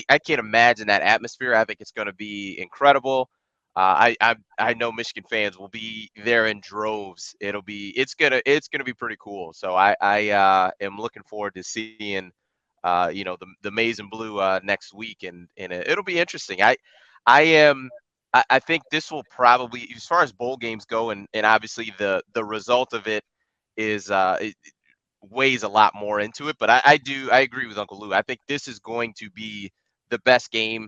I can't imagine that atmosphere. I think it's going to be incredible. I know Michigan fans will be there in droves. It's gonna be pretty cool. So I am looking forward to seeing the maize and blue next week, and it'll be interesting. I am. I think this will probably, as far as bowl games go, and obviously the result of it is it weighs a lot more into it. But I agree with Uncle Lou. I think this is going to be the best game.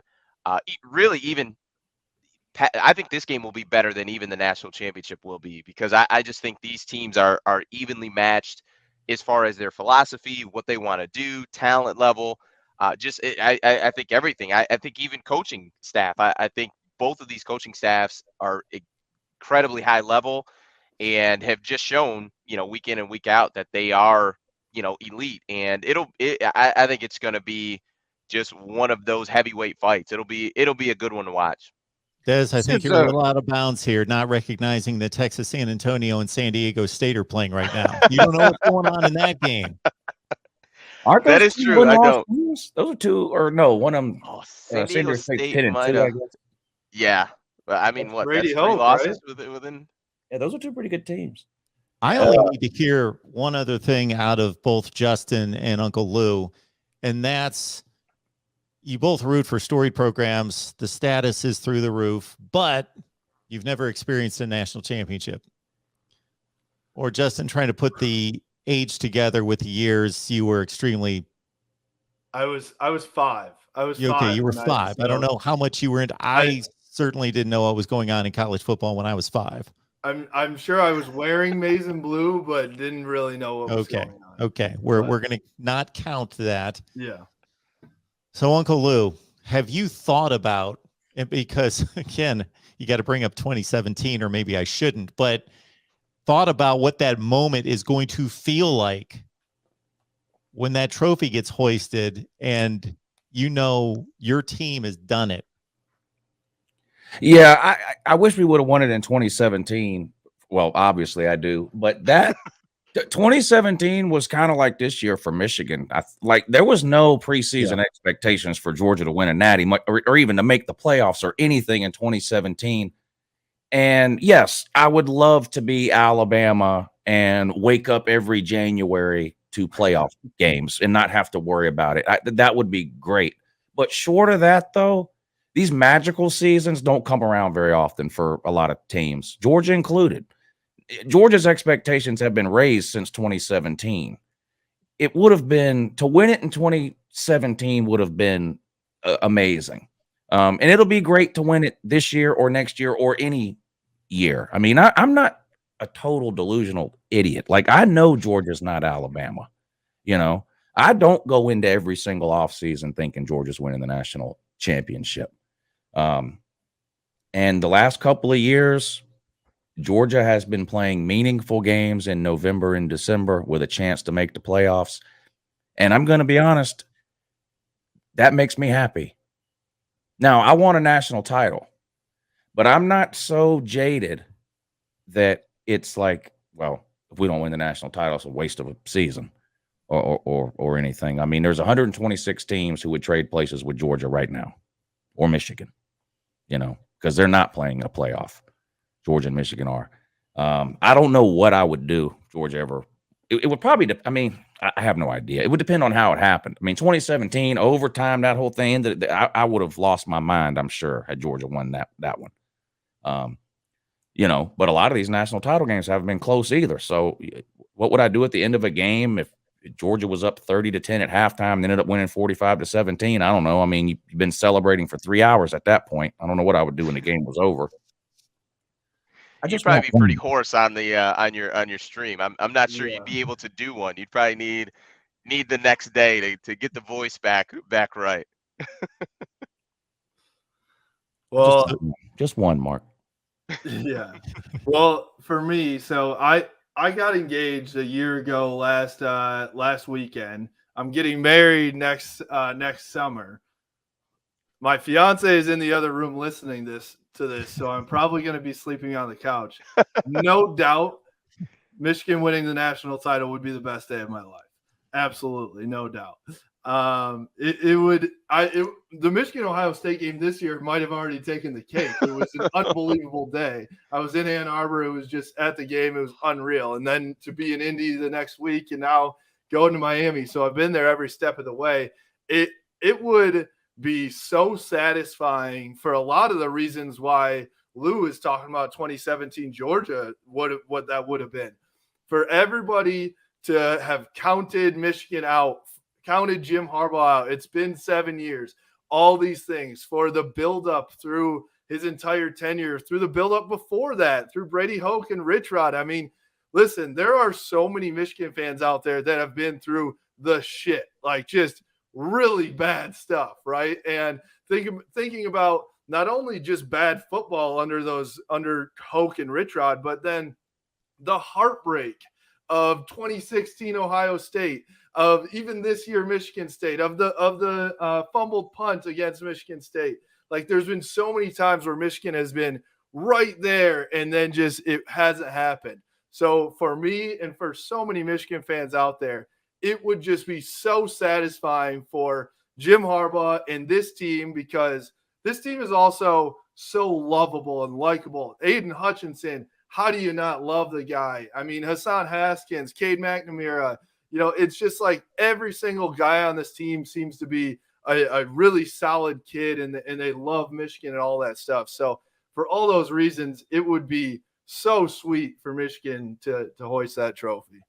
Really, even I think this game will be better than even the national championship will be, because I just think these teams are evenly matched as far as their philosophy, what they want to do, talent level, I think everything. I think even coaching staff. I think both of these coaching staffs are incredibly high level and have just shown, week in and week out that they are, elite. And I think it's going to be just one of those heavyweight fights. It'll be a good one to watch. Des, I think Since you're a little out of bounds here, not recognizing that Texas, San Antonio, and San Diego State are playing right now. You don't know what's going on in that game. Aren't That those is two true. I win-loss don't. teams? Those are two, or no, one of them. Oh, San San Diego Diego State's State 10 and might 2, I have. guess. Yeah. But I mean, That's what? Brady That's three Hope, losses right? within. Yeah, those are two pretty good teams. I only need to hear one other thing out of both Justin and Uncle Lou, and that's you both root for storied programs. The status is through the roof, but you've never experienced a national championship. Or Justin, trying to put the age together with the years, you were extremely. I was 5. I was Okay, 5. you were when 5. I don't know how much you were into. I certainly didn't know what was going on in college football when I was 5. I'm sure I was wearing maize and blue, but didn't really know what was going on. Okay. We're going to not count that. Yeah. So, Uncle Lou, have you thought about it? Because, again, you got to bring up 2017, or maybe I shouldn't, but thought about what that moment is going to feel like when that trophy gets hoisted and your team has done it. Yeah, I wish we would have won it in 2017. Well, obviously I do, but that 2017 was kind of like this year for Michigan. There was no preseason expectations for Georgia to win a natty or even to make the playoffs or anything in 2017. And yes, I would love to be Alabama and wake up every January to playoff games and not have to worry about it. That would be great. But short of that, though, these magical seasons don't come around very often for a lot of teams, Georgia included. Georgia's expectations have been raised since 2017. It would have been to win it in 2017 would have been amazing. And it'll be great to win it this year or next year or any year. I mean, I'm not a total delusional idiot. Like, I know Georgia's not Alabama. I don't go into every single offseason thinking Georgia's winning the national championship. And the last couple of years, Georgia has been playing meaningful games in November and December with a chance to make the playoffs. And I'm going to be honest, that makes me happy. Now, I want a national title, but I'm not so jaded that it's like, well, if we don't win the national title, it's a waste of a season or anything. I mean, there's 126 teams who would trade places with Georgia right now, or Michigan, because they're not playing a playoff. Georgia and Michigan are. I don't know what I would do if Georgia ever. It would probably. I have no idea. It would depend on how it happened. I mean, 2017 overtime, that whole thing. I would have lost my mind, I'm sure, had Georgia won that one. But a lot of these national title games haven't been close either. So, what would I do at the end of a game if Georgia was up 30-10 at halftime and ended up winning 45-17? I don't know. I mean, you've been celebrating for 3 hours at that point. I don't know what I would do when the game was over. You'd probably be pretty hoarse on the on your stream. I'm not sure you'd be able to do one. You'd probably need the next day to get the voice back right. Well, just one, Mark. Yeah. Well, for me, so I got engaged a year ago last weekend. I'm getting married next summer. My fiance is in the other room listening to this, so I'm probably going to be sleeping on the couch. No doubt, Michigan winning the national title would be the best day of my life. Absolutely, no doubt. The Michigan Ohio State game this year might have already taken the cake. It was an unbelievable day. I was in Ann Arbor. It was just at the game. It was unreal. And then to be in Indy the next week and now going to Miami. So I've been there every step of the way. It would be so satisfying for a lot of the reasons why Lou is talking about 2017 Georgia, what that would have been. For everybody to have counted Michigan out, counted Jim Harbaugh out. It's been 7 years. All these things for the buildup through his entire tenure, through the buildup before that, through Brady Hoke and Rich Rod. I mean, listen, there are so many Michigan fans out there that have been through the shit, like just really bad stuff, right? And thinking about not only just bad football under Hoke and Rich Rod, but then the heartbreak of 2016 Ohio State, of even this year Michigan State, of the fumbled punt against Michigan State. Like there's been so many times where Michigan has been right there and then just it hasn't happened. So for me and for so many Michigan fans out there, it would just be so satisfying for Jim Harbaugh and this team, because this team is also so lovable and likable. Aiden Hutchinson, how do you not love the guy? I mean, Hassan Haskins, Cade McNamara, it's just like every single guy on this team seems to be a really solid kid, and they love Michigan and all that stuff. So for all those reasons, it would be so sweet for Michigan to hoist that trophy.